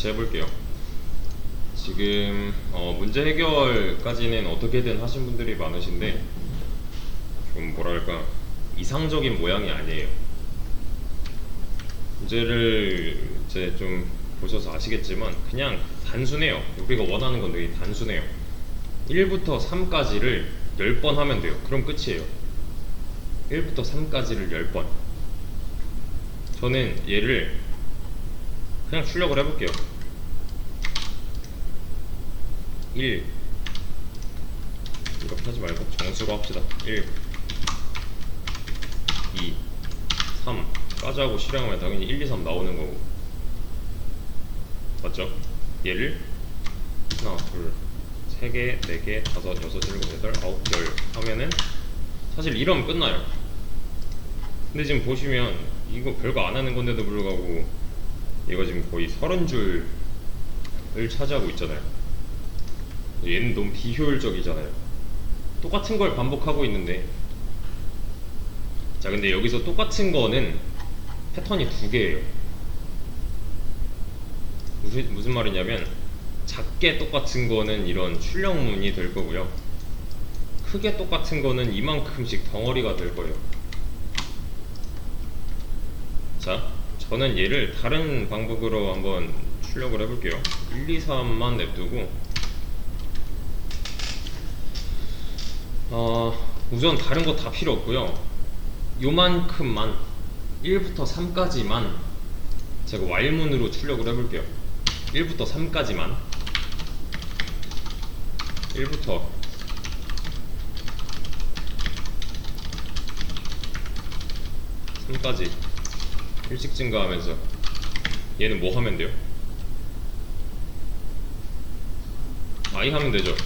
같이 해볼게요. 지금 문제 해결까지는 어떻게든 하신 분들이 많으신데 좀 뭐랄까 이상적인 모양이 아니에요. 문제를 이제 좀 보셔서 아시겠지만 그냥 단순해요. 우리가 원하는 건 되게 단순해요. 1부터 3까지를 10번 하면 돼요. 그럼 끝이에요. 1부터 3까지를 10번. 저는 얘를 그냥 출력을 해볼게요. 1 이렇게 하지 말고 정수로 합시다. 1 2 3까지 하고 실행하면 당연히 1 2 3 나오는 거고, 맞죠? 얘를 하나 둘 3개 4개 5 6 7 8 9 10 하면은 사실 이러면 끝나요. 근데 지금 보시면 이거 별거 안 하는 건데도 불구하고 얘가 지금 거의 30줄을 차지하고 있잖아요. 얘는 너무 비효율적이잖아요. 똑같은 걸 반복하고 있는데. 자, 근데 여기서 똑같은 거는 패턴이 2개예요. 무슨 말이냐면 작게 똑같은 거는 이런 출력문이 될 거고요, 크게 똑같은 거는 이만큼씩 덩어리가 될 거예요. 자, 저는 얘를 다른 방법으로 한번 출력을 해볼게요. 1, 2, 3만 냅두고 우선 다른 거 다 필요 없고요, 요만큼만 1부터 3까지만 제가 while문으로 출력을 해볼게요. 1부터 3까지만 1부터 3까지 일씩 증가하면서 얘는 뭐 하면 돼요? I 하면 되죠.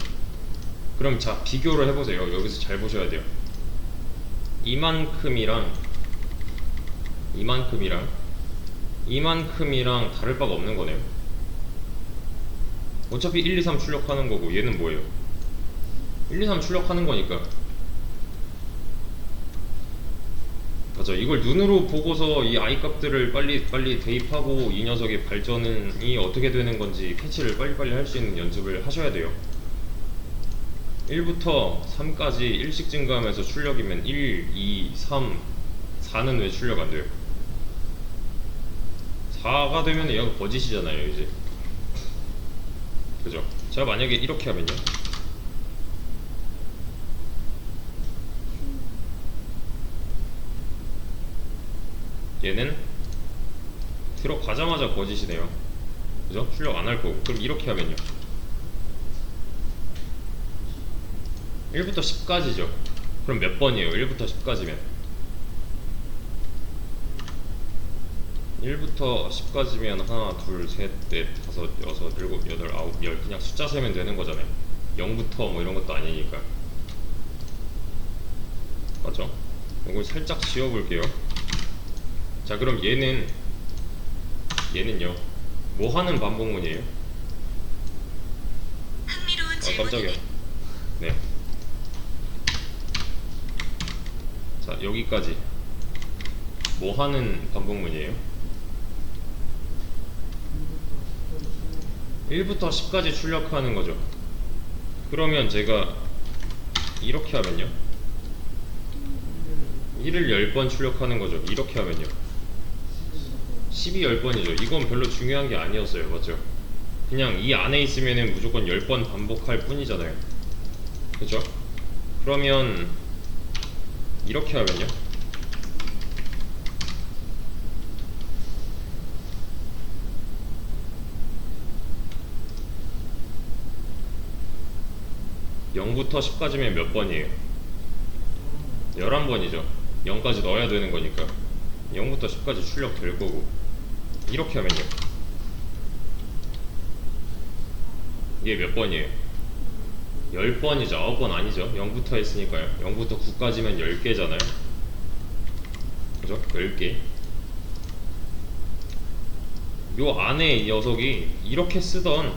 그럼 자, 비교를 해보세요. 여기서 잘 보셔야 돼요. 이만큼이랑 이만큼이랑 다를 바가 없는 거네요. 어차피 1, 2, 3 출력하는 거고 얘는 뭐예요? 1, 2, 3 출력하는 거니까. 맞아. 이걸 눈으로 보고서 이 I 값들을 빨리 대입하고 이 녀석의 발전이 어떻게 되는 건지 캐치를 빨리빨리 할 수 있는 연습을 하셔야 돼요. 1부터 3까지 일씩 증가하면서 출력이면 1, 2, 3, 4는 왜 출력 안 돼요? 4가 되면 얘가 거짓이잖아요, 이제. 그죠? 제가 만약에 이렇게 하면요, 얘는 들어가자마자 거짓이네요. 그죠? 출력 안 할 거고. 그럼 이렇게 하면요, 1부터 10까지죠. 그럼 몇 번이에요? 1부터 10까지면 1부터 10까지면 하나, 둘, 셋, 넷, 다섯, 여섯, 일곱, 여덟, 아홉, 열. 그냥 숫자 세면 되는 거잖아요. 0부터 뭐 이런 것도 아니니까. 맞죠? 이걸 살짝 지워볼게요. 자, 그럼 얘는요, 뭐 하는 반복문이에요? 깜짝이야. 네. 자, 여기까지 뭐 하는 반복문이에요? 1부터 10까지 출력하는 거죠. 그러면 제가 이렇게 하면요, 1을 10번 출력하는 거죠. 이렇게 하면요 10이 10번이죠. 이건 별로 중요한 게 아니었어요. 맞죠? 그냥 이 안에 있으면은 무조건 10번 반복할 뿐이잖아요. 그죠? 그러면 이렇게 하면요, 0부터 10까지면 몇 번이에요? 11번이죠. 0까지 넣어야 되는 거니까 0부터 10까지 출력 될 거고. 이렇게 하면요, 이게 몇 번이에요? 10번이죠. 9번 아니죠. 0부터 했으니까요. 0부터 9까지면 10개잖아요. 그죠? 10개. 요 안에 이 녀석이 이렇게 쓰던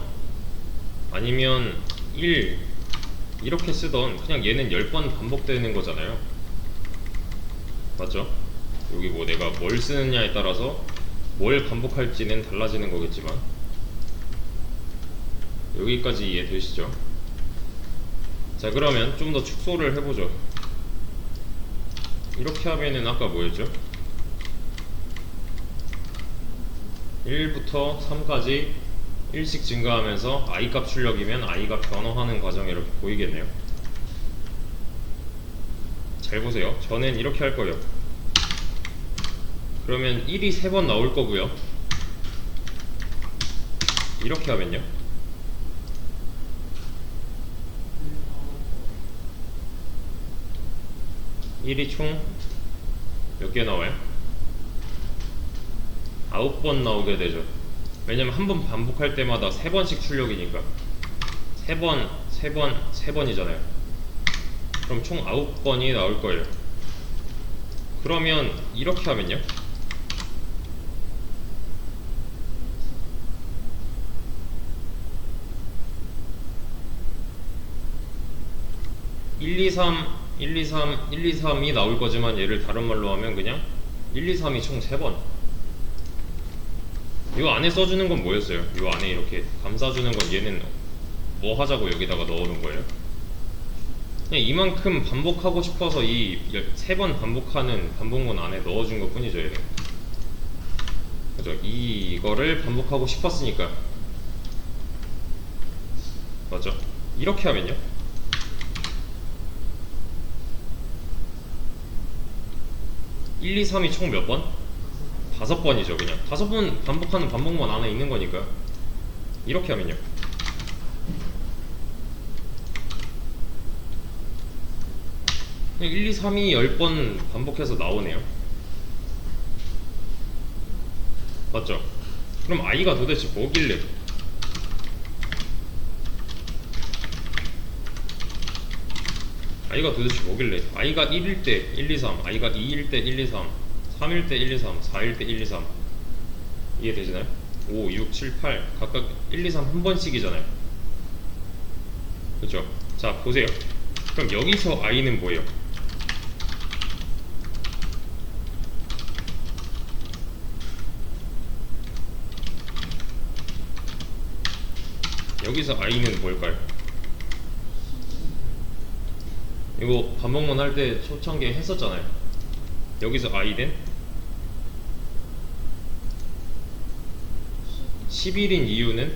아니면 1 이렇게 쓰던 그냥 얘는 10번 반복되는 거잖아요. 맞죠? 여기 뭐 내가 뭘 쓰느냐에 따라서 뭘 반복할지는 달라지는 거겠지만 여기까지 이해되시죠? 자, 그러면 좀 더 축소를 해보죠. 이렇게 하면은 아까 뭐였죠? 1부터 3까지 1씩 증가하면서 i값 출력이면 i가 변화하는 과정이 이렇게 보이겠네요. 잘 보세요. 저는 이렇게 할 거예요. 그러면 1이 3번 나올 거고요. 이렇게 하면요, 1이 총 몇 개 나와요? 9번 나오게 되죠. 왜냐면 한 번 반복할 때마다 3번씩 출력이니까 3번, 3번, 3번이잖아요. 그럼 총 9번이 나올 거예요. 그러면 이렇게 하면요, 1, 2, 3, 1, 2, 3, 1, 2, 3이 나올 거지만 얘를 다른 말로 하면 그냥 1, 2, 3이 총 3번. 이 안에 써주는 건 뭐였어요? 이 안에 이렇게 감싸주는 건 얘는 뭐 하자고 여기다가 넣어놓은 거예요? 그냥 이만큼 반복하고 싶어서 이 3번 반복하는 반복문 안에 넣어준 것 뿐이죠, 얘는. 그죠? 이거를 반복하고 싶었으니까. 맞죠? 이렇게 하면요, 1, 2, 3이 총 몇 번? 5번이죠. 그냥 5번 반복하는 반복문 안에 있는 거니까. 이렇게 하면요, 1, 2, 3이 10번 반복해서 나오네요. 맞죠? 그럼 i가 도대체 뭐길래? i가 도대체 뭐길래? i가 1일 때 1, 2, 3, i가 2일 때 1, 2, 3, 3일 때 1, 2, 3, 4일 때 1, 2, 3. 이해되시나요? 5, 6, 7, 8 각각 1, 2, 3 한 번씩이잖아요. 그죠? 자, 보세요. 그럼 여기서 i는 뭐예요? 여기서 i는 뭘까요? 이거 반복문 할 때 초창기에 했었잖아요. 여기서 i는 11인 이유는,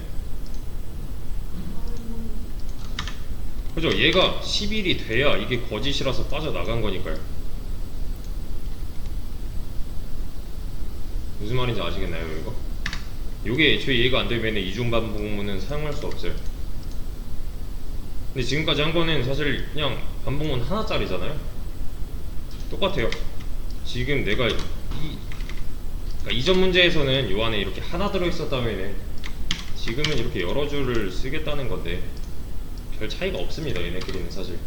그죠? 얘가 11이 돼야 이게 거짓이라서 빠져나간 거니까요. 무슨 말인지 아시겠나요, 이거? 요게 애초에 이해가 안 되면 이중반복문은 사용할 수 없어요. 근데 지금까지 한 거는 사실 그냥 반복문 하나짜리잖아요. 똑같아요. 지금 내가 그러니까 이전 문제에서는 요 안에 이렇게 하나 들어있었다면 지금은 이렇게 여러 줄을 쓰겠다는 건데 별 차이가 없습니다, 얘네끼리는 사실.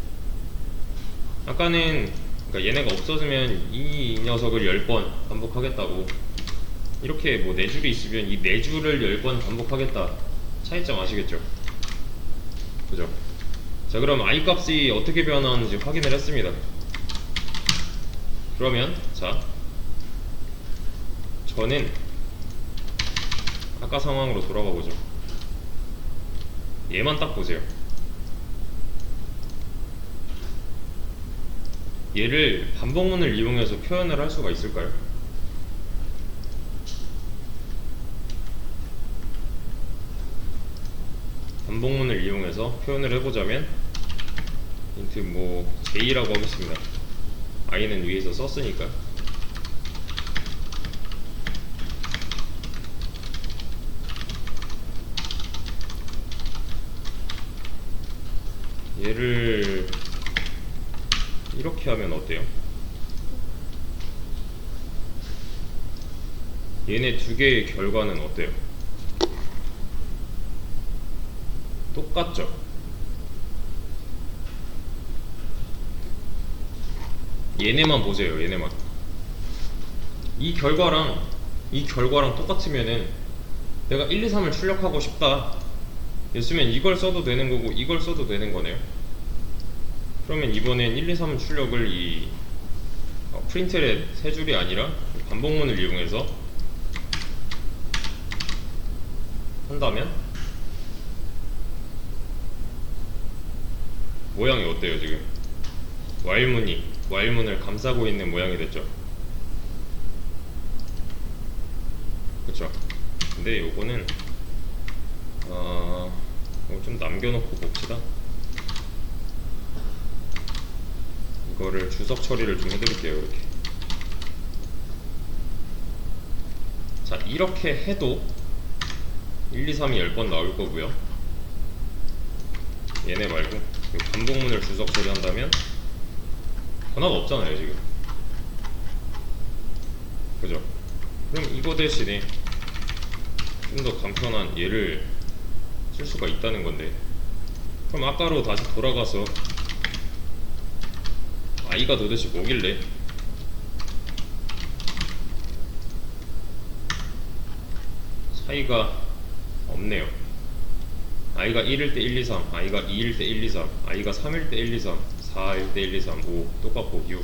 아까는 그러니까 얘네가 없어지면 이 녀석을 10번 반복하겠다고, 이렇게 뭐 4줄이 있으면 이 4줄을 10번 반복하겠다. 차이점 아시겠죠? 그죠? 자, 그럼 i 값이 어떻게 변하는지 확인을 했습니다. 그러면 자, 저는 아까 상황으로 돌아가 보죠. 얘만 딱 보세요. 얘를 반복문을 이용해서 표현을 할 수가 있을까요? 반복문을 이용해서 표현을 해보자면 인트 뭐 j라고 하겠습니다. i는 위에서 썼으니까. 얘를 이렇게 하면 어때요? 얘네 두 개의 결과는 어때요? 똑같죠? 얘네만 보세요. 얘네만. 이 결과랑 이 결과랑 똑같으면은 내가 1, 2, 3을 출력하고 싶다 였으면 이걸 써도 되는 거고 이걸 써도 되는 거네요. 그러면 이번엔 1, 2, 3 출력을 이 프린트렛 세 줄이 아니라 반복문을 이용해서 한다면 모양이 어때요 지금? 와일문을 감싸고 있는 모양이 됐죠. 그쵸? 근데 요거는 이거 좀 남겨놓고 봅시다. 이거를 주석 처리를 좀 해드릴게요. 이렇게. 자, 이렇게 해도 1, 2, 3이 10번 나올 거고요. 얘네 말고 이 반복문을 주석 처리한다면 변화가 없잖아요 지금. 그죠? 그럼 이거 대신에 좀 더 간편한 얘를 쓸 수가 있다는 건데, 그럼 아까로 다시 돌아가서 i가 도대체 뭐길래 차이가 없네요. i가 1일 때 1, 2, 3, i가 2일 때 1, 2, 3, i가 3일 때 1, 2, 3, 4일 때 1, 2, 3, 5 똑같고 6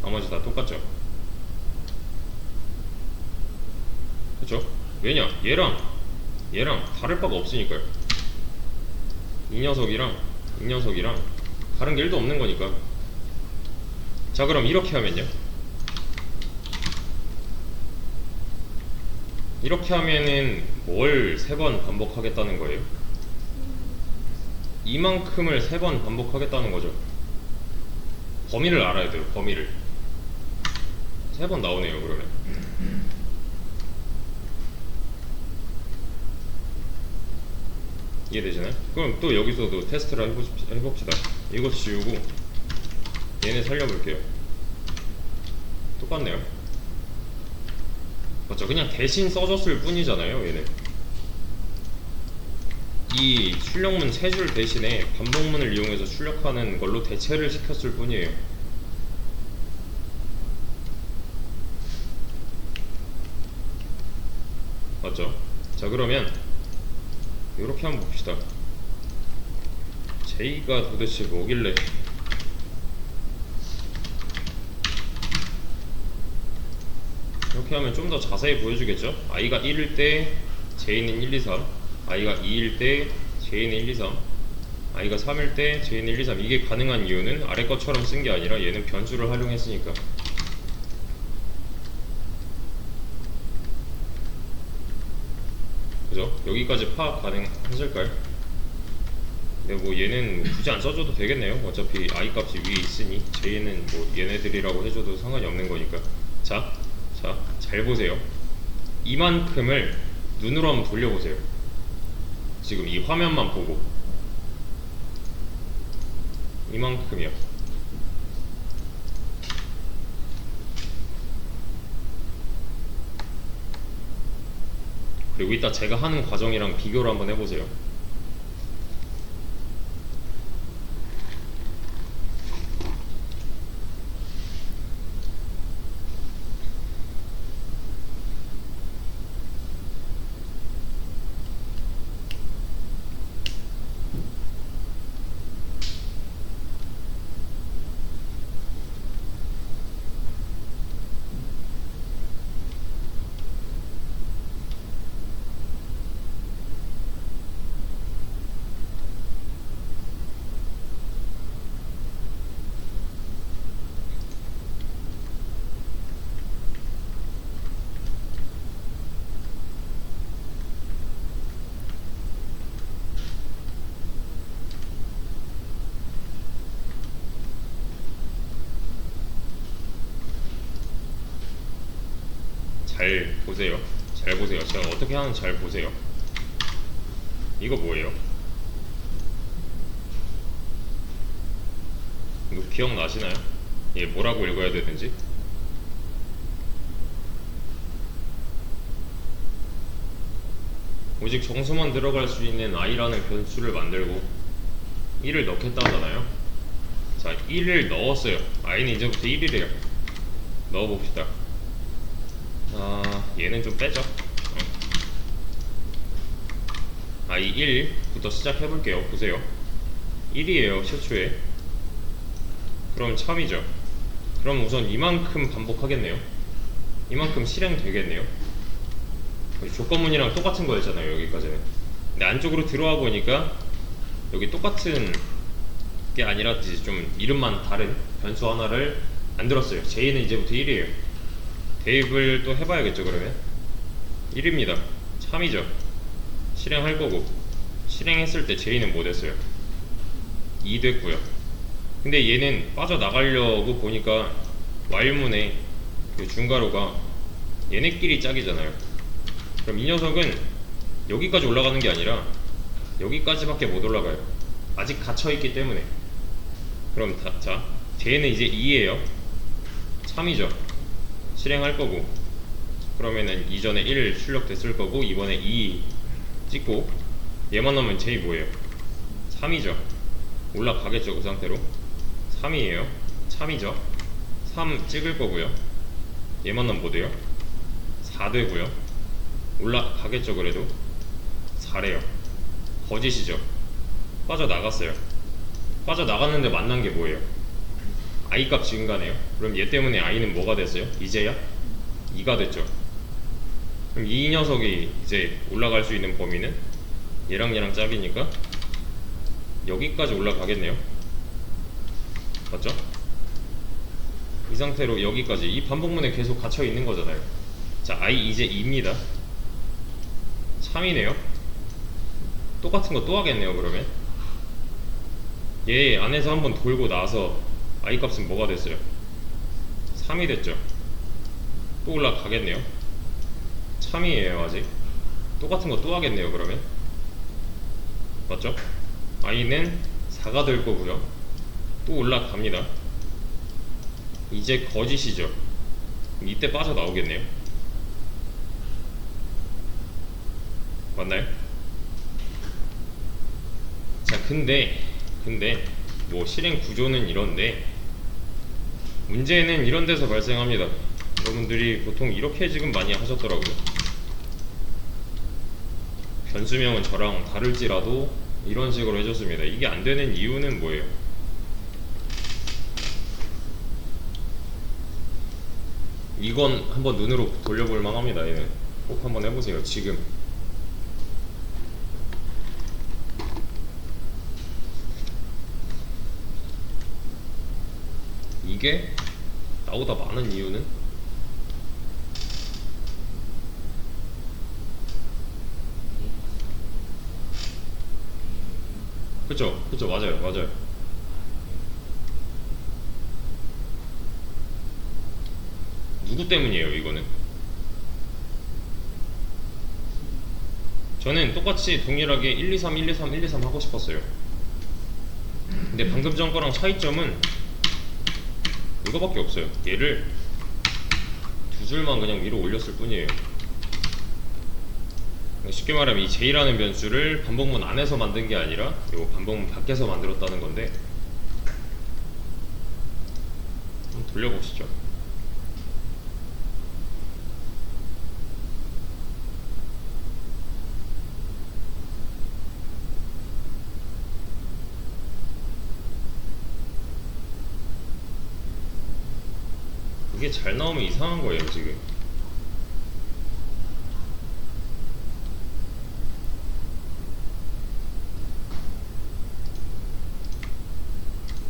나머지 다 똑같죠. 그쵸? 왜냐? 얘랑 다를 바가 없으니까요. 이 녀석이랑 다른 게 1도 없는 거니까. 자, 그럼 이렇게 하면요, 이렇게 하면은 뭘 3번 반복하겠다는 거예요? 이만큼을 3번 반복하겠다는 거죠. 범위를 알아야 돼요. 범위를 3번 나오네요. 그러면 이해되시나요? 그럼 또 여기서도 테스트를 해봅시다. 이거 지우고 얘네 살려볼게요. 똑같네요. 맞죠? 그냥 대신 써줬을 뿐이잖아요. 얘네 이 출력문 3줄 대신에 반복문을 이용해서 출력하는 걸로 대체를 시켰을 뿐이에요. 맞죠? 자, 그러면 이렇게 한번 봅시다. J가 도대체 뭐길래 이렇게 하면 좀 더 자세히 보여주겠죠? i가 1일 때 J는 1, 2, 3, i가 2일 때 J는 1, 2, 3, i가 3일 때 J는 1, 2, 3. 이게 가능한 이유는 아래 것처럼 쓴 게 아니라 얘는 변수를 활용했으니까. 그죠? 여기까지 파악 가능하실까요? 근데 뭐 얘는 굳이 안 써줘도 되겠네요. 어차피 i 값이 위에 있으니 J는 뭐 얘네들이라고 해줘도 상관이 없는 거니까. 자, 잘 보세요. 이만큼을 눈으로 한번 돌려보세요. 지금 이 화면만 보고 이만큼이요. 그리고 이따 제가 하는 과정이랑 비교를 한번 해보세요. 잘 보세요. 잘 보세요. 제가 어떻게 하는지 잘 보세요. 이거 뭐예요? 이거 기억나시나요? 얘 뭐라고 읽어야 되는지? 오직 정수만 들어갈 수 있는 i라는 변수를 만들고 1을 넣겠다잖아요. 자, 1을 넣었어요. i는 이제부터 1이래요. 넣어봅시다. 얘는 좀 빼죠. i 1부터 시작해볼게요. 보세요. 1이에요 최초에. 그럼 참이죠. 그럼 우선 이만큼 반복하겠네요. 이만큼 실행되겠네요. 조건문이랑 똑같은 거였잖아요 여기까지는. 근데 안쪽으로 들어와 보니까 여기 똑같은 게 아니라 이제 좀 이름만 다른 변수 하나를 만들었어요. j는 이제부터 1이에요. 대입을 또 해봐야겠죠. 그러면 1입니다. 참이죠. 실행할 거고, 실행했을 때 j는 뭐 됐어요? 2 됐고요. 근데 얘는 빠져나가려고 보니까 while문의 그 중괄호가 얘네끼리 짝이잖아요. 그럼 이 녀석은 여기까지 올라가는 게 아니라 여기까지밖에 못 올라가요. 아직 갇혀있기 때문에. 그럼 자, j는 이제 2예요. 참이죠. 실행할 거고, 그러면은 이전에 1 출력됐을 거고, 이번에 2 찍고, 얘만 넣으면 j 뭐예요? 3이죠. 올라가겠죠. 그 상태로 3이에요. 참이죠. 3 찍을 거고요. 얘만 넣으면 뭐 돼요? 4 되고요. 올라가겠죠. 그래도 4래요. 거짓이죠. 빠져나갔어요. 빠져나갔는데 만난 게 뭐예요? i 값 증가네요. 그럼 얘 때문에 i는 뭐가 됐어요? 이제야 2가 됐죠. 그럼 이 녀석이 이제 올라갈 수 있는 범위는 얘랑 얘랑 짝이니까 여기까지 올라가겠네요. 맞죠? 이 상태로 여기까지, 이 반복문에 계속 갇혀 있는 거잖아요. 자, i 이제 2입니다. 참이네요. 똑같은 거 또 하겠네요. 그러면 얘 안에서 한번 돌고 나서 i 값은 뭐가 됐어요? 3이 됐죠. 또 올라가겠네요. 참이에요. 아직 똑같은 거 또 하겠네요. 그러면 맞죠? i는 4가 될 거고요. 또 올라갑니다. 이제 거짓이죠. 이때 빠져나오겠네요. 맞나요? 자, 근데 뭐 실행 구조는 이런데 문제는 이런 데서 발생합니다. 여러분들이 보통 이렇게 지금 많이 하셨더라고요. 변수명은 저랑 다를지라도 이런 식으로 해줬습니다. 이게 안 되는 이유는 뭐예요? 이건 한번 눈으로 돌려볼 만합니다. 얘는 꼭 한번 해보세요. 지금 이게 나보다 많은 이유는 그쵸 맞아요. 누구 때문이에요 이거는? 저는 똑같이 동일하게 1, 2, 3, 1, 2, 3, 1, 2, 3 하고 싶었어요. 근데 방금 전 거랑 차이점은 이거밖에 없어요. 얘를 두 줄만 그냥 위로 올렸을 뿐이에요. 쉽게 말하면 이 j라는 변수를 반복문 안에서 만든 게 아니라 요 반복문 밖에서 만들었다는 건데, 한번 돌려보시죠. 이게 잘 나오면 이상한 거예요 지금.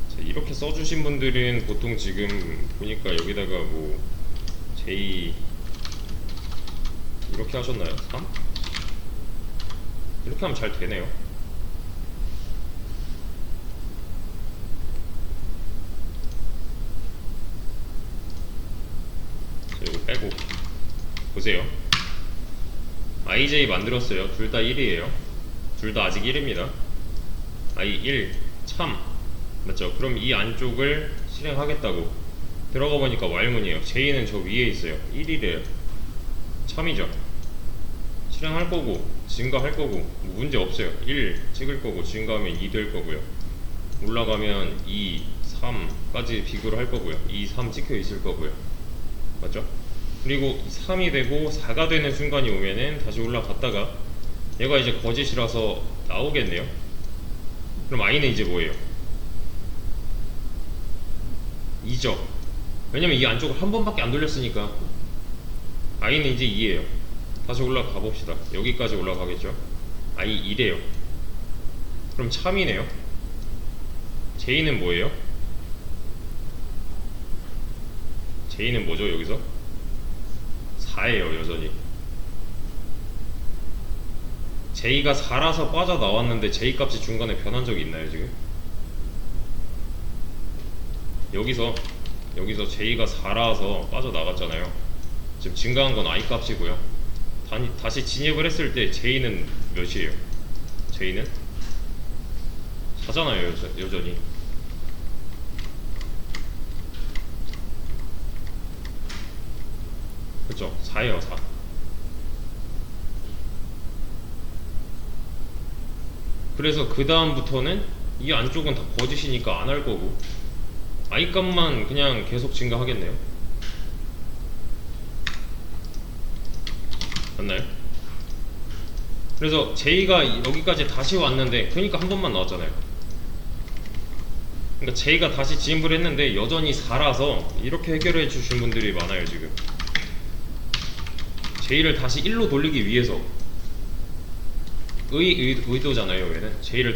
자, 이렇게 써주신 분들은 보통 지금 보니까 여기다가 뭐 J 이렇게 하셨나요? 3? 이렇게 하면 잘 되네요. 자, 이거 빼고 보세요. IJ 만들었어요. 둘 다 1이에요. 둘 다 아직 1입니다. I 1 참 맞죠? 그럼 이 안쪽을 실행하겠다고 들어가 보니까 while문이에요. J는 저 위에 있어요. 1이래요. 참이죠. 실행할 거고 증가할 거고 뭐 문제 없어요. 1 찍을 거고 증가하면 2 될 거고요. 올라가면 2, 3까지 비교를 할 거고요. 2, 3 찍혀 있을 거고요. 맞죠? 그리고 3이 되고 4가 되는 순간이 오면은 다시 올라갔다가 얘가 이제 거짓이라서 나오겠네요. 그럼 i는 이제 뭐예요? 2죠. 왜냐면 이 안쪽을 한 번밖에 안 돌렸으니까 i는 이제 2예요. 다시 올라가 봅시다. 여기까지 올라가겠죠. i 2래요. 그럼 참이네요. J는 뭐예요? J는 뭐죠 여기서? 4예요 여전히. J가 4라서 빠져나왔는데 J 값이 중간에 변한 적이 있나요 지금? 여기서 J가 4라서 빠져나갔잖아요. 지금 증가한 건 I 값이고요. 다시 진입을 했을 때 J는 몇이에요? J는 4잖아요 여전히. 그쵸? 4예요 4. 그래서 그 다음부터는 이 안쪽은 다 거짓이니까 안 할 거고 I 값만 그냥 계속 증가하겠네요. 맞나요? 그래서 J가 여기까지 다시 왔는데 그러니까 한 번만 나왔잖아요. 그러니까 J가 다시 진입을 했는데 여전히 4라서 이렇게 해결해 주신 분들이 많아요 지금. J를 다시 1로 돌리기 위해서 의도잖아요 얘는. J가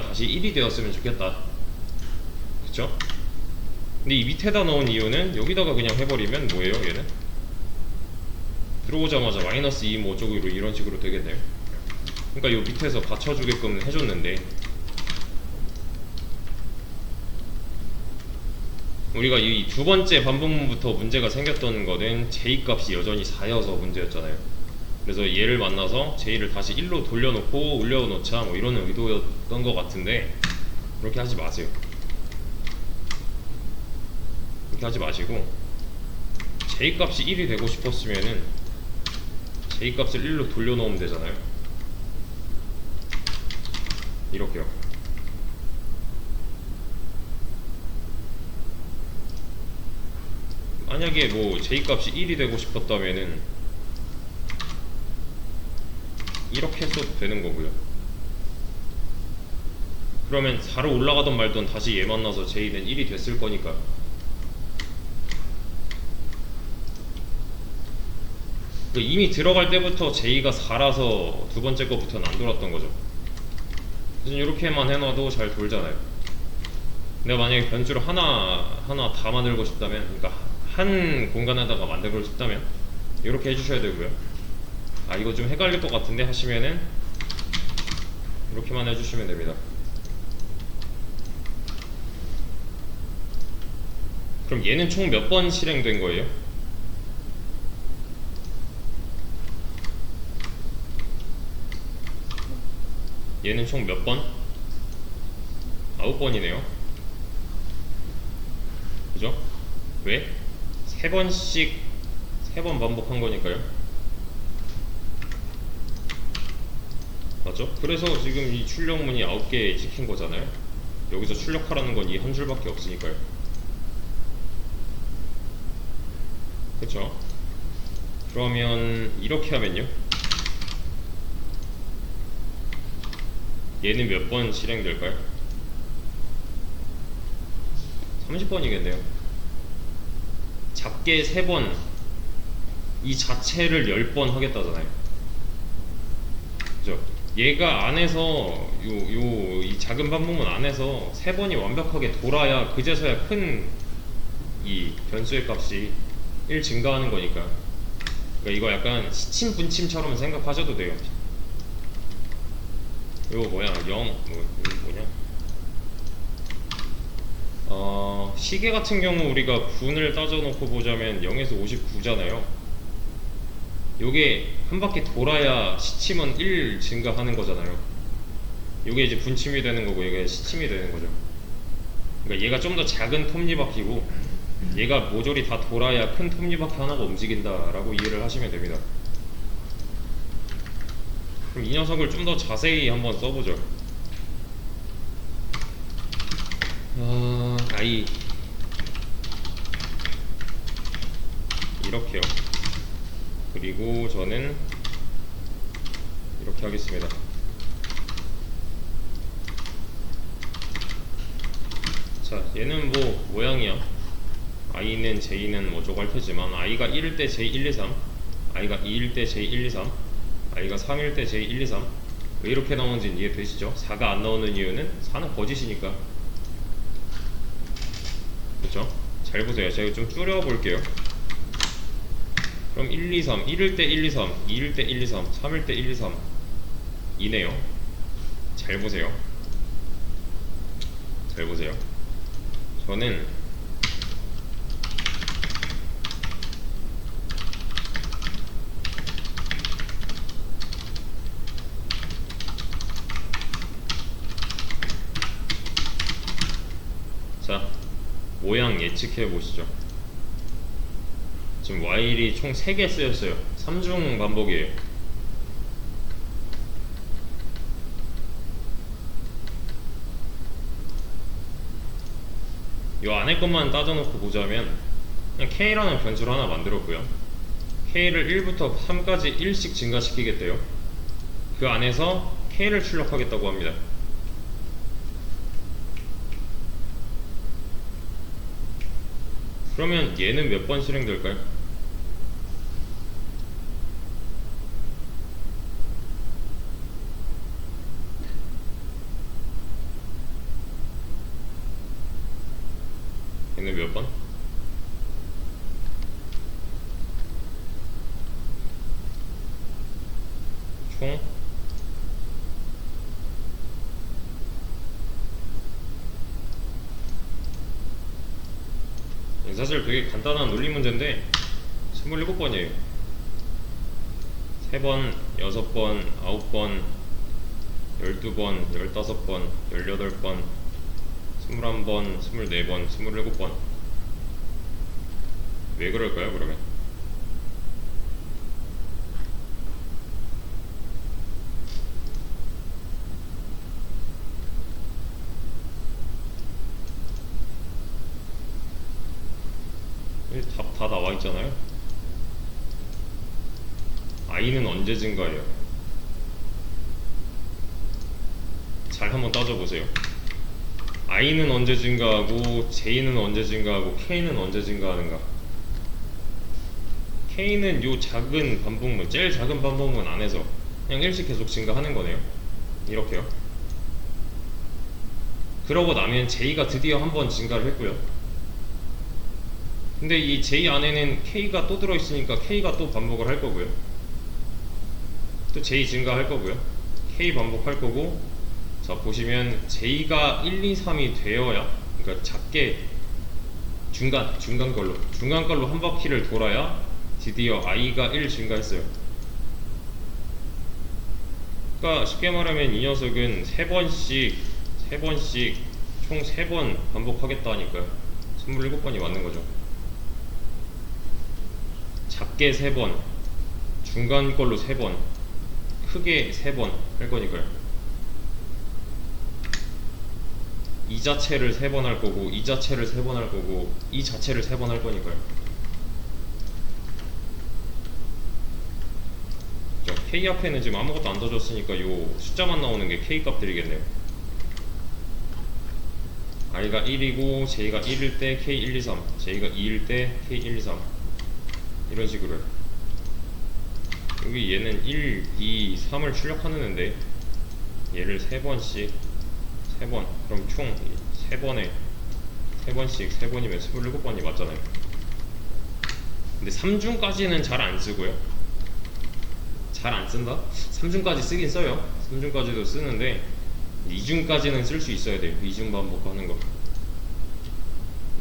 다시 1이 되었으면 좋겠다. 그쵸? 근데 이 밑에다 넣은 이유는 여기다가 그냥 해버리면 뭐예요 얘는? 들어오자마자 마이너스 2 뭐 어쩌고 이런 식으로 되겠네요. 그러니까 요 밑에서 받쳐주게끔 해줬는데 우리가 이 두 번째 반복문부터 문제가 생겼던 거는 J 값이 여전히 4여서 문제였잖아요. 그래서 얘를 만나서 J를 다시 1로 돌려놓고 올려놓자 뭐 이런 의도였던 것 같은데 그렇게 하지 마세요. 그렇게 하지 마시고 J 값이 1이 되고 싶었으면은 J 값을 1로 돌려놓으면 되잖아요. 이렇게요. 만약에 뭐 J 값이 1이 되고 싶었다면은 이렇게 했어도 되는 거고요. 그러면 4로 올라가던 말던 다시 얘 만나서 J는 1이 됐을 거니까. 이미 들어갈 때부터 J가 4라서 두 번째 거부터는 안 돌았던 거죠. 그래서 이렇게만 해놔도 잘 돌잖아요. 내가 만약에 변수를 하나 다 만들고 싶다면, 그러니까 한 공간에다가 만들고 싶다면 이렇게 해주셔야 되고요. 아 이거 좀 헷갈릴 것 같은데 하시면은 이렇게만 해주시면 됩니다. 그럼 얘는 총 몇 번 실행된 거예요? 얘는 총 몇 번? 9번이네요. 그죠? 왜? 3번씩 3번 반복한 거니까요. 맞죠? 그래서 지금 이 출력문이 9개 찍힌 거잖아요. 여기서 출력하라는 건 이 한 줄밖에 없으니까요. 그쵸? 그러면 이렇게 하면요, 얘는 몇 번 실행될까요? 30번이겠네요. 작게 3번 이 자체를 10번 하겠다잖아요. 그죠? 얘가 안에서 이 작은 반복문 안에서 3번이 완벽하게 돌아야 그제서야 큰 이 변수의 값이 1 증가하는 거니까. 그러니까 이거 약간 시침 분침처럼 생각하셔도 돼요. 이거 뭐야, 0 이거 뭐냐, 시계 같은 경우 우리가 분을 따져놓고 보자면 0에서 59잖아요. 요게 한 바퀴 돌아야 시침은 1 증가하는 거잖아요. 요게 이제 분침이 되는 거고 이게 시침이 되는 거죠. 그러니까 얘가 좀 더 작은 톱니바퀴고 얘가 모조리 다 돌아야 큰 톱니바퀴 하나가 움직인다 라고 이해를 하시면 됩니다. 그럼 이 녀석을 좀 더 자세히 한번 써보죠. I 이렇게요. 그리고 저는 이렇게 하겠습니다. 자, 얘는 뭐 모양이야, I는 J는 뭐 저거 할 테지만 I가 1일 때 J1, 2, 3, I가 2일 때 J1, 2, 3, I가 3일 때 J1, 2, 3. 왜 이렇게 나오는지 이해되시죠? 4가 안 나오는 이유는 4는 거짓이니까. 그쵸? 잘 보세요. 제가 좀 줄여볼게요. 그럼 1, 2, 3 1일 때 1, 2, 3 2일 때 1, 2, 3 3일 때 1, 2, 3 이네요. 잘 보세요. 잘 보세요. 저는 자, 모양 예측해 보시죠. 지금 while이 총 3개 쓰였어요. 3중 반복이에요. 이 안에 것만 따져놓고 보자면 그냥 K라는 변수를 하나 만들었고요. K를 1부터 3까지 1씩 증가시키겠대요. 그 안에서 K를 출력하겠다고 합니다. 그러면 얘는 몇 번 실행될까요? 얘는 몇 번? 총 사실 되게 간단한 논리 문제인데 27번이에요 3번, 6번, 9번, 12번, 15번, 18번, 21번, 24번, 27번. 왜 그럴까요, 그러면? 답 다 나와 있잖아요. i는 언제 증가해요? 잘 한번 따져보세요. i는 언제 증가하고 j는 언제 증가하고 k는 언제 증가하는가? k는 요 작은 반복문, 제일 작은 반복문 안에서 그냥 일씩 계속 증가하는 거네요. 이렇게요. 그러고 나면 j가 드디어 한번 증가를 했고요. 근데 이 j 안에는 k가 또 들어있으니까 k가 또 반복을 할 거고요. 또 j 증가할 거고요. k 반복할 거고. 자, 보시면 j가 1, 2, 3이 되어야, 그러니까 작게 중간 걸로 한 바퀴를 돌아야 드디어 i가 1 증가했어요. 그러니까 쉽게 말하면 이 녀석은 3번씩 총 3번 반복하겠다니까요. 27번이 맞는 거죠. 작게 3번, 중간 걸로 3번, 크게 3번 할 거니까요. 이 자체를 3번 할 거고, 이 자체를 3번 할 거고, 이 자체를 3번 할 거니까요. 자, K 앞에는 지금 아무것도 안 떠줬으니까 요 숫자만 나오는 게 K 값들이겠네요. i가 1이고 j가 1일 때 K 1, 2, 3, j가 2일 때 K 1, 2, 3 이런 식으로. 여기 얘는 1, 2, 3을 출력하는 애인데 얘를 3번씩 3번, 그럼 총 3번에 3번씩 3번이면 27번이 맞잖아요. 근데 3중까지는 잘 안 쓰고요. 잘 안 쓴다? 3중까지 쓰긴 써요. 3중까지도 쓰는데 2중까지는 쓸 수 있어야 돼요. 2중 반복하는 거.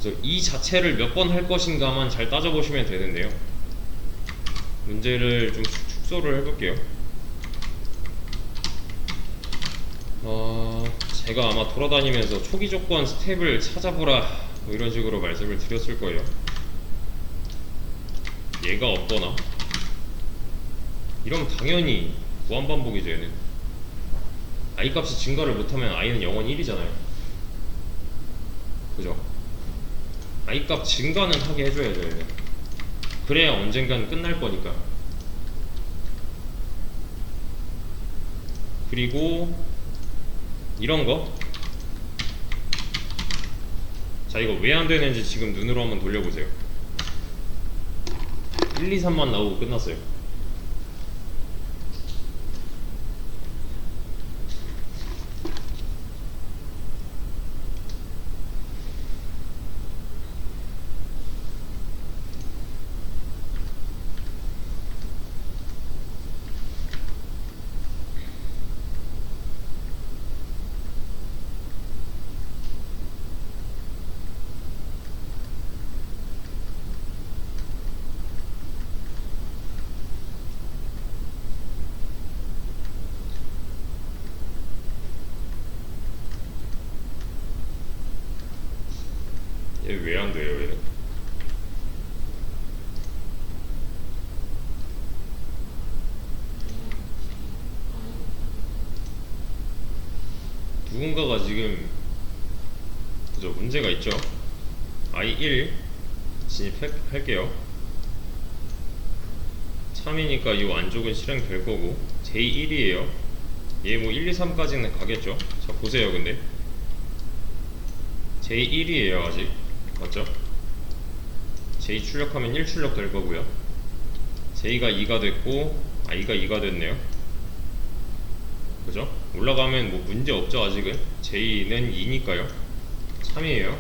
그래서 이 자체를 몇 번 할 것인가만 잘 따져보시면 되는데요. 문제를 좀 축소를 해볼게요. 제가 아마 돌아다니면서 초기 조건 스텝을 찾아보라 뭐 이런 식으로 말씀을 드렸을 거예요. 얘가 없거나 이러면 당연히 무한반복이죠. 얘는 i 값이 증가를 못하면 i는 영원히 1이잖아요. 그죠? i 값 증가는 하게 해줘야죠. 얘는 그래야 언젠간 끝날 거니까. 그리고 이런 거. 자, 이거 왜 안 되는지 지금 눈으로 한번 돌려보세요. 1, 2, 3만 나오고 끝났어요. 왜 안 돼요 얘는? 누군가가 지금 그죠 문제가 있죠. I1 진입할게요. 3이니까 이 안쪽은 실행될 거고 J1이에요. 얘 뭐 1, 2, 3까지는 가겠죠. 자 보세요. 근데 J1이에요 아직. 맞죠? J 출력하면 1 출력 될 거고요. J가 2가 됐고 I가 2가 됐네요. 그죠? 올라가면 뭐 문제 없죠 아직은. J는 2니까요 3이에요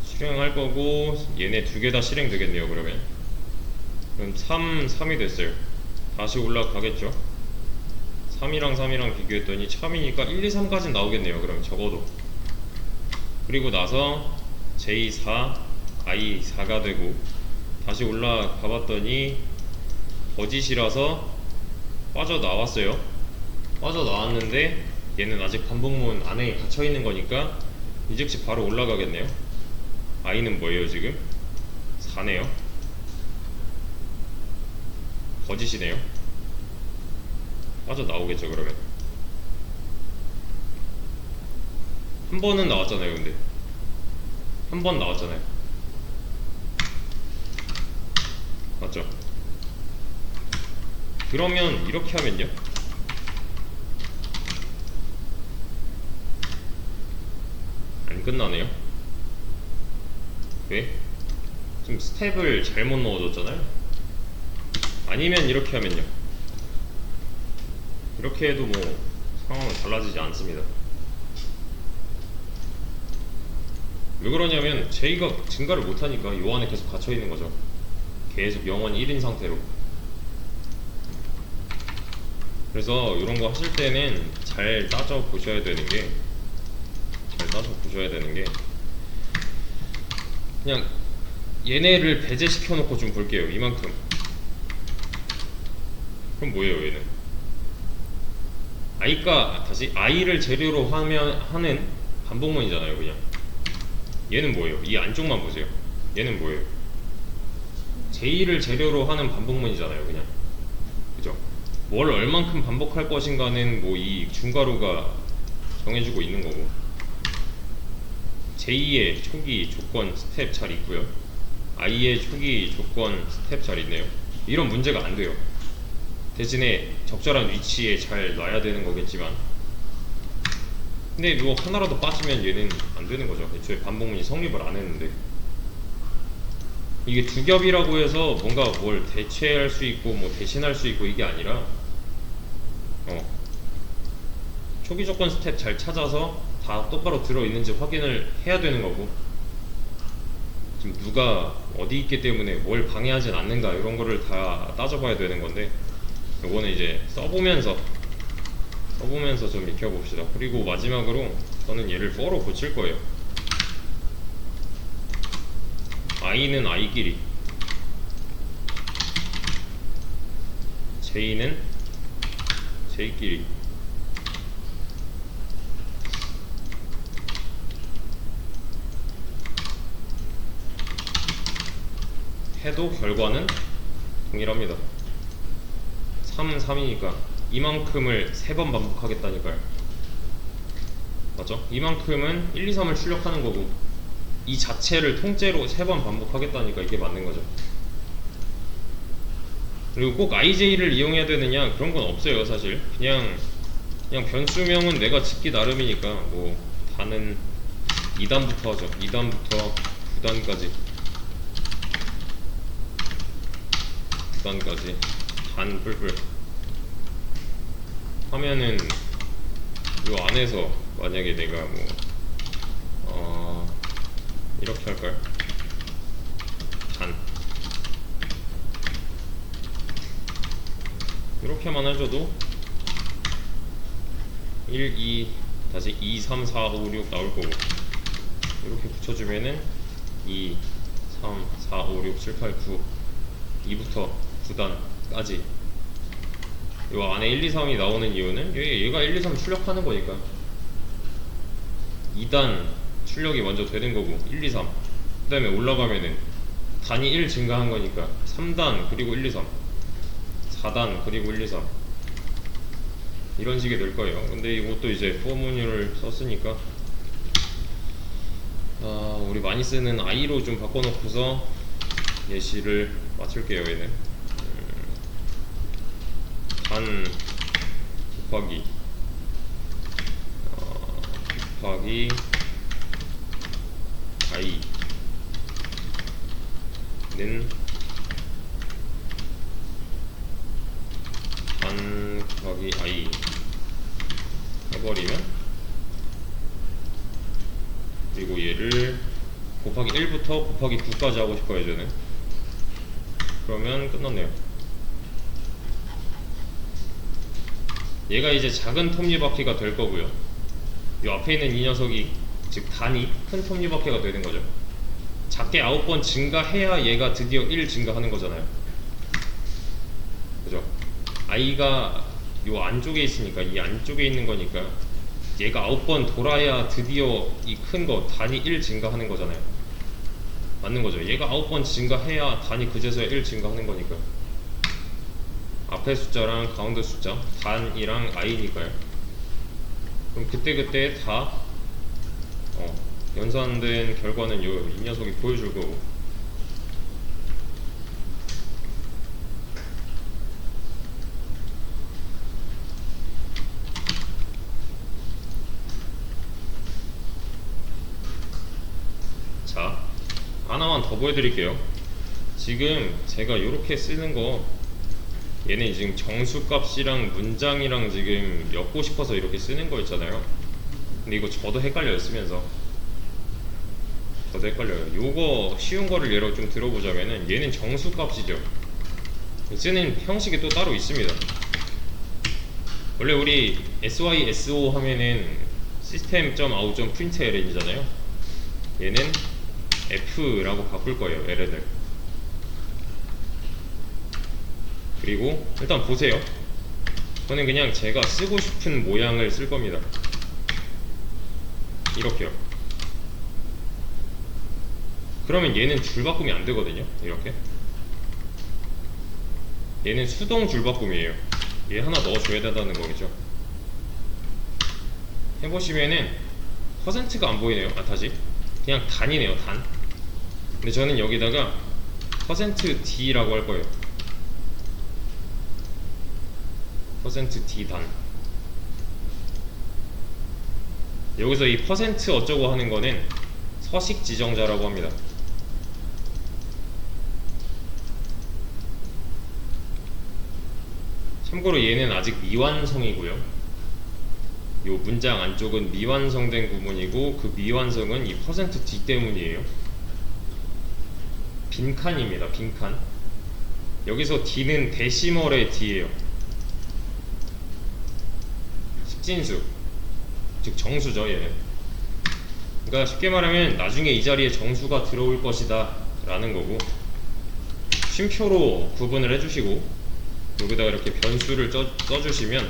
실행할 거고 얘네 두 개 다 실행 되겠네요. 그러면 3이 됐어요. 다시 올라가겠죠. 3이랑 3이랑 비교했더니 참이니까 1, 2, 3까지 나오겠네요. 그럼 적어도. 그리고 나서 J4, I4가 되고 다시 올라가 봤더니 거짓이라서 빠져나왔어요. 빠져나왔는데 얘는 아직 반복문 안에 갇혀있는 거니까 이 즉시 바로 올라가겠네요. I는 뭐예요 지금? 4네요. 거짓이네요. 빠져나오겠죠 그러면. 한 번은 나왔잖아요. 근데 한 번 나왔잖아요. 맞죠? 그러면 이렇게 하면요 안 끝나네요. 왜? 지금 스텝을 잘못 넣어줬잖아요. 아니면 이렇게 하면요 이렇게 해도 뭐 상황은 달라지지 않습니다. 왜 그러냐면 J가 증가를 못하니까 요 안에 계속 갇혀있는 거죠. 계속 영원히 1인 상태로. 그래서 이런 거 하실 때는 잘 따져 보셔야 되는 게 그냥 얘네를 배제시켜 놓고 좀 볼게요. 이만큼. 그럼 뭐예요 얘는? 다시 I를 재료로 하는 반복문이잖아요. 그냥 얘는 뭐예요? 이 안쪽만 보세요. 얘는 뭐예요? J를 재료로 하는 반복문이잖아요. 그냥 그죠? 뭘 얼만큼 반복할 것인가는 뭐 이 중괄호가 정해주고 있는 거고 J의 초기 조건 스텝 잘 있고요. I의 초기 조건 스텝 잘 있네요. 이런 문제가 안 돼요. 대신에 적절한 위치에 잘 놔야 되는 거겠지만 근데 이거 하나라도 빠지면 얘는 안 되는 거죠. 애초에 반복문이 성립을 안 했는데 이게 두 겹이라고 해서 뭔가 뭘 대체할 수 있고 뭐 대신할 수 있고 이게 아니라 초기 조건 스텝 잘 찾아서 다 똑바로 들어있는지 확인을 해야 되는 거고 지금 누가 어디 있기 때문에 뭘 방해하진 않는가 이런 거를 다 따져봐야 되는 건데 요거는 이제 써보면서 좀 익혀봅시다. 그리고 마지막으로 저는 얘를 for로 고칠 거예요. I는 I끼리 J는 J끼리 해도 결과는 동일합니다. 3은 3이니까 이만큼을 3번 반복하겠다니까요. 맞죠? 이만큼은 1, 2, 3을 출력하는 거고 이 자체를 통째로 3번 반복하겠다니까 이게 맞는 거죠. 그리고 꼭 IJ를 이용해야 되느냐 그런 건 없어요. 사실 그냥 변수명은 내가 짓기 나름이니까 뭐 단은 2단부터 하죠. 2단부터 9단까지 단 뿔뿔 하면은 요 안에서 만약에 내가 이렇게 할까요? 단 이렇게만 해줘도 1, 2 다시 2, 3, 4, 5, 6 나올 거고 이렇게 붙여주면은 2, 3, 4, 5, 6, 7, 8, 9 2부터 9단까지 요 안에 1, 2, 3이 나오는 이유는 얘가 1, 2, 3 출력하는 거니까 2단 출력이 먼저 되는 거고 1, 2, 3 그 다음에 올라가면은 단이 1 증가한 거니까 3단 그리고 1, 2, 3 4단 그리고 1, 2, 3 이런 식이 될 거예요. 근데 이것도 이제 포문율을 썼으니까 우리 많이 쓰는 i로 좀 바꿔놓고서 예시를 맞출게요. 얘는 단 곱하기 곱하기 i는 단 곱하기 i 해버리면, 그리고 얘를 곱하기 1부터 곱하기 9까지 하고 싶어요 저는. 그러면 끝났네요. 얘가 이제 작은 톱니바퀴가 될 거고요. 이 앞에 있는 이 녀석이, 즉 단이 큰 톱니바퀴가 되는 거죠. 작게 9번 증가해야 얘가 드디어 1 증가하는 거잖아요. 그죠? i가 요 안쪽에 있으니까, 이 안쪽에 있는 거니까 얘가 9번 돌아야 드디어 이 큰 거 단이 1 증가하는 거잖아요. 맞는 거죠. 얘가 9번 증가해야 단이 그제서야 1 증가하는 거니까. 앞에 숫자랑 가운데 숫자, 단이랑 i니까요. 그럼 그때그때 다 연산된 결과는 이 녀석이 보여줄 거고. 자, 하나만 더 보여드릴게요. 지금 제가 이렇게 쓰는 거, 얘는 지금 정수값이랑 문장이랑 지금 엮고 싶어서 이렇게 쓰는 거 있잖아요. 근데 이거 저도 헷갈려요, 쓰면서. 저도 헷갈려요. 요거 쉬운 거를 예로 좀 들어보자면은, 얘는 정수값이죠. 쓰는 형식이 또 따로 있습니다. 원래 우리 SYSO 하면은 system.out.println이잖아요. 얘는 F라고 바꿀 거예요, LN을. 그리고 일단 보세요. 저는 그냥 제가 쓰고 싶은 모양을 쓸 겁니다. 이렇게요. 그러면 얘는 줄바꿈이 안 되거든요. 이렇게. 얘는 수동 줄바꿈이에요. 얘 하나 넣어줘야 된다는 거겠죠. 해보시면은 퍼센트가 안 보이네요. 다시. 그냥 단이네요, 단. 근데 저는 여기다가 %d라고 할 거예요. %d 단. 여기서 이 퍼센트 어쩌고 하는 거는 서식 지정자라고 합니다. 참고로 얘는 아직 미완성이고요. 요 문장 안쪽은 미완성된 구문이고, 그 미완성은 이 %d 때문이에요. 빈칸입니다. 빈칸. 여기서 d는 데시멀의 d예요. 십진수, 즉 정수죠, 얘는. 그러니까 쉽게 말하면 나중에 이 자리에 정수가 들어올 것이다 라는 거고, 쉼표로 구분을 해주시고 여기다가 이렇게 변수를 써주시면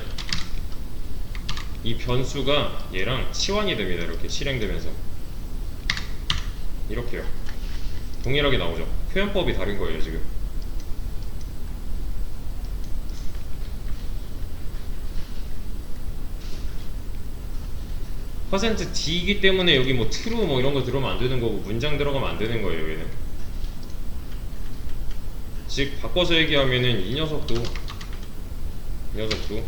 이 변수가 얘랑 치환이 됩니다. 이렇게 실행되면서 이렇게요. 동일하게 나오죠. 표현법이 다른 거예요 지금. %d이기 때문에 여기 뭐 true 뭐 이런 거 들어오면 안 되는 거고, 문장 들어가면 안 되는 거예요 얘는. 즉 바꿔서 얘기하면은 이 녀석도 %d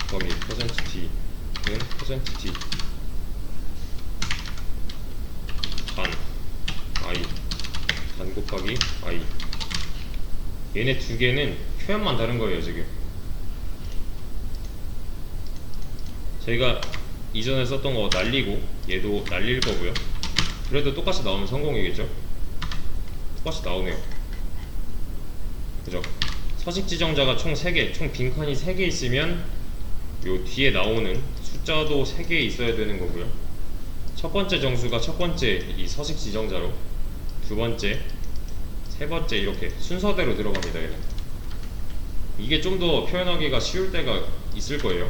거기 %d는 %d 단 i, 단 곱하기 i. 얘네 두 개는 표현만 다른 거예요 지금. 저희가 이전에 썼던 거 날리고 얘도 날릴 거고요. 그래도 똑같이 나오면 성공이겠죠? 똑같이 나오네요. 그죠? 서식 지정자가 총 3개, 총 빈칸이 3개 있으면 요 뒤에 나오는 숫자도 3개 있어야 되는 거고요. 첫 번째 정수가 첫 번째 이 서식 지정자로, 두 번째, 세 번째 이렇게 순서대로 들어갑니다. 얘는. 이게 좀 더 표현하기가 쉬울 때가 있을 거예요.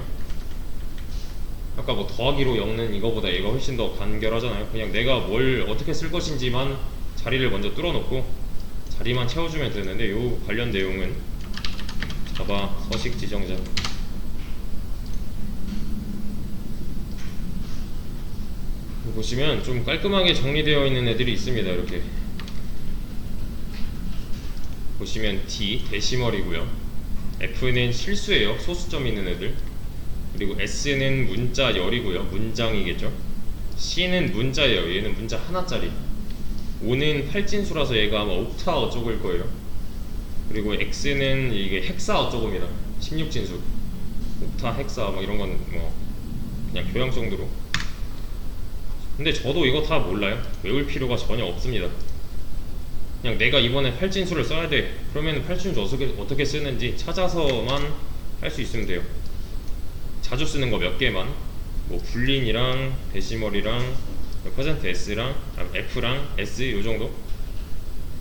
아까 뭐 더하기로 엮는 이거보다 얘가 훨씬 더 간결하잖아요. 그냥 내가 뭘 어떻게 쓸 것인지만 자리를 먼저 뚫어놓고 자리만 채워주면 되는데, 요 관련 내용은 자바 서식 지정자. 보시면 좀 깔끔하게 정리되어 있는 애들이 있습니다. 이렇게 보시면 D 데시멀이고요, F는 실수예요, 소수점 있는 애들. 그리고 S는 문자 열이고요, 문장이겠죠. C는 문자예요, 얘는 문자 하나짜리. O는 팔진수라서 얘가 아마 옥타 어쩌고일 거예요. 그리고 X는 이게 헥사 어쩌고입니다, 16진수. 옥타, 헥사 뭐 이런 건 뭐 그냥 교양 정도로. 근데 저도 이거 다 몰라요. 외울 필요가 전혀 없습니다. 그냥 내가 이번에 팔진수를 써야 돼, 그러면 팔진수 어떻게 쓰는지 찾아서만 할 수 있으면 돼요. 자주 쓰는 거 몇 개만, 뭐 불린이랑 데시멀이랑 퍼센트 S랑 F랑 S 요 정도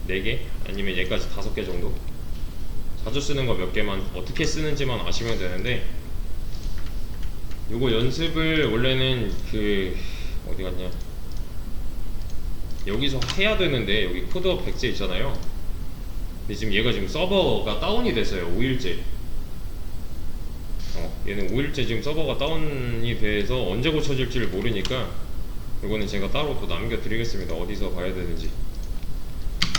4개, 아니면 얘까지 5개 정도. 자주 쓰는 거 몇 개만 어떻게 쓰는지만 아시면 되는데, 요거 연습을 원래는 그 어디 갔냐, 여기서 해야 되는데, 여기 코드업 백제 있잖아요. 근데 지금 얘가 지금 서버가 다운이 됐어요, 5일째. 얘는 5일째 지금 서버가 다운이 돼서 언제 고쳐질지를 모르니까 이거는 제가 따로 또 남겨드리겠습니다, 어디서 봐야 되는지.